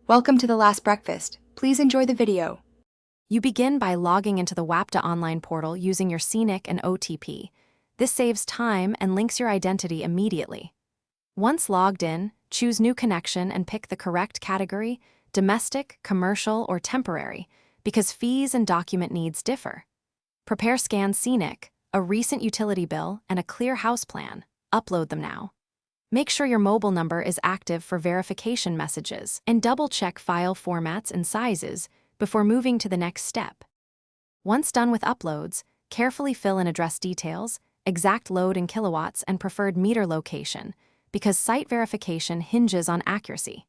Welcome to the last breakfast. Please enjoy the video. You begin by logging into the Wapda online portal using your scenic and OTP. This saves time and links your identity immediately. Once logged in, choose New Connection and pick the correct category, domestic, commercial, or temporary, because fees and document needs differ. Prepare scanned scenic, a recent utility bill, and a clear house plan. Upload them now. Make sure your mobile number is active for verification messages, and double-check file formats and sizes before moving to the next step. Once done with uploads, carefully fill in address details, exact load in kilowatts, and preferred meter location, because site verification hinges on accuracy.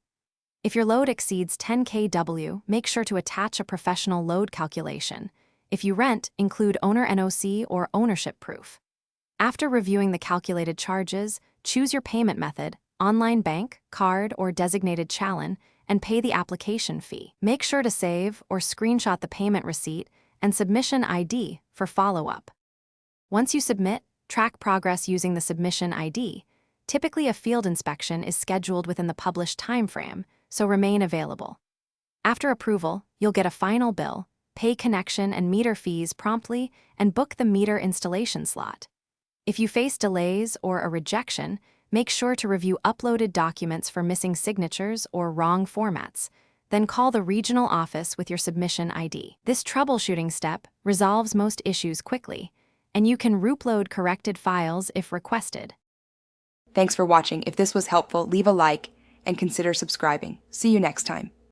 If your load exceeds 10 kW, make sure to attach a professional load calculation. If you rent, include owner NOC or ownership proof. After reviewing the calculated charges, choose your payment method, online bank, card, or designated challen, and pay the application fee. Make sure to save or screenshot the payment receipt and submission ID for follow-up. Once you submit, track progress using the submission ID. Typically, a field inspection is scheduled within the published timeframe, so remain available. After approval, you'll get a final bill, pay connection and meter fees promptly, and book the meter installation slot. If you face delays or a rejection, make sure to review uploaded documents for missing signatures or wrong formats, then call the regional office with your submission ID. This troubleshooting step resolves most issues quickly, and you can upload corrected files if requested. Thanks for watching. If this was helpful, leave a like and consider subscribing. See you next time.